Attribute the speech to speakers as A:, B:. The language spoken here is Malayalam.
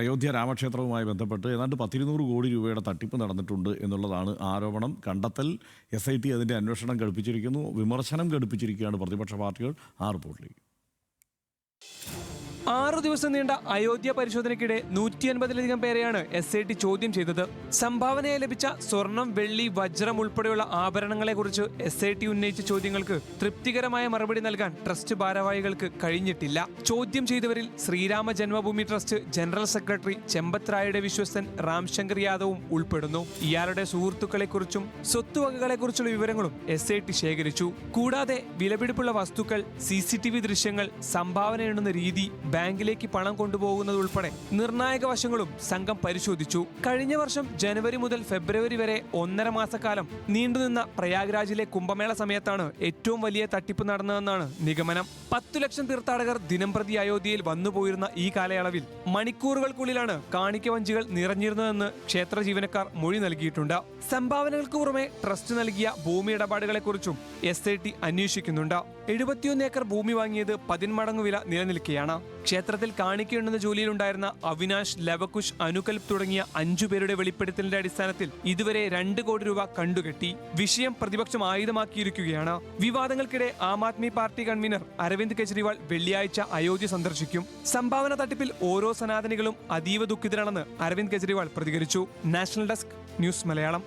A: അയോധ്യ രാമക്ഷേത്രവുമായി ബന്ധപ്പെട്ട് ഏതാണ്ട് 1,200 കോടി രൂപയുടെ തട്ടിപ്പ് നടന്നിട്ടുണ്ട് എന്നുള്ളതാണ് ആരോപണം. കണ്ടെത്തൽ SIT അതിൻ്റെ അന്വേഷണം ഘടിപ്പിച്ചിരിക്കുന്നു. വിമർശനം ഘടിപ്പിച്ചിരിക്കുകയാണ് പ്രതിപക്ഷ പാർട്ടികൾ. ആ റിപ്പോർട്ടിലേക്ക്
B: 6 ദിവസം നീണ്ട അയോധ്യ പരിശോധനയ്ക്കിടെ 150-ലധികം പേരെയാണ് SIT ചോദ്യം ചെയ്തത്. സംഭാവനയായി ലഭിച്ച സ്വർണം, വെള്ളി, വജ്രം ഉൾപ്പെടെയുള്ള ആഭരണങ്ങളെക്കുറിച്ച് SIT ഉന്നയിച്ച ചോദ്യങ്ങൾക്ക് തൃപ്തികരമായ മറുപടി നൽകാൻ ട്രസ്റ്റ് ഭാരവാഹികൾക്ക് കഴിഞ്ഞിട്ടില്ല. ചോദ്യം ചെയ്തവരിൽ Shri Rama Janmabhoomi trust general secretary Champat റായുടെ വിശ്വസ്തൻ രാംശങ്കർ യാദവും ഉൾപ്പെടുന്നു. ഇയാളുടെ സുഹൃത്തുക്കളെക്കുറിച്ചും സ്വത്തുവകകളെക്കുറിച്ചുള്ള വിവരങ്ങളും SIT ശേഖരിച്ചു. കൂടാതെ വിലപിടിപ്പുള്ള വസ്തുക്കൾ, CCTV ദൃശ്യങ്ങൾ, സംഭാവന എണ്ണുന്ന രീതി, ബാങ്കിലേക്ക് പണം കൊണ്ടുപോകുന്നത് ഉൾപ്പെടെ നിർണായക വശങ്ങളും സംഘം പരിശോധിച്ചു. കഴിഞ്ഞ വർഷം ജനുവരി മുതൽ ഫെബ്രുവരി വരെ 1.5 മാസക്കാലം നീണ്ടുനിന്ന പ്രയാഗ്രാജിലെ കുംഭമേള സമയത്താണ് ഏറ്റവും വലിയ തട്ടിപ്പ് നടന്നതെന്നാണ് നിഗമനം. 10 ലക്ഷം തീർത്ഥാടകർ ദിനംപ്രതി അയോധ്യയിൽ വന്നുപോയിരുന്ന ഈ കാലയളവിൽ മണിക്കൂറുകൾക്കുള്ളിലാണ് കാണിക്ക വഞ്ചികൾ നിറഞ്ഞിരുന്നതെന്ന് ക്ഷേത്ര ജീവനക്കാർ മൊഴി നൽകിയിട്ടുണ്ട്. സംഭാവനകൾക്ക് പുറമെ ട്രസ്റ്റ് നൽകിയ ഭൂമി ഇടപാടുകളെക്കുറിച്ചും SIT അന്വേഷിക്കുന്നുണ്ട്. 71 ഏക്കർ ഭൂമി വാങ്ങിയത് 10 മടങ്ങ് വില നിലനിൽക്കുകയാണ്. ക്ഷേത്രത്തിൽ കാണിക്കേണ്ടുന്ന ജോലിയിലുണ്ടായിരുന്ന അവിനാശ്, ലവകുശ്, അനുകൽപ് തുടങ്ങിയ 5 പേരുടെ വെളിപ്പെടുത്തലിന്റെ അടിസ്ഥാനത്തിൽ ഇതുവരെ 2 കോടി രൂപ കണ്ടുകെട്ടി. വിഷയം പ്രതിപക്ഷം ആയുധമാക്കിയിരിക്കുകയാണ്. വിവാദങ്ങൾക്കിടെ ആം ആദ്മി പാർട്ടി കൺവീനർ അരവിന്ദ് കെജ്രിവാൾ വെള്ളിയാഴ്ച അയോധ്യ സന്ദർശിക്കും. സംഭാവന തട്ടിപ്പിൽ ഓരോ സനാതനികളും അതീവ ദുഃഖിതരാണെന്ന് അരവിന്ദ് കെജ്രിവാൾ പ്രതികരിച്ചു. National desk, news Malayalam.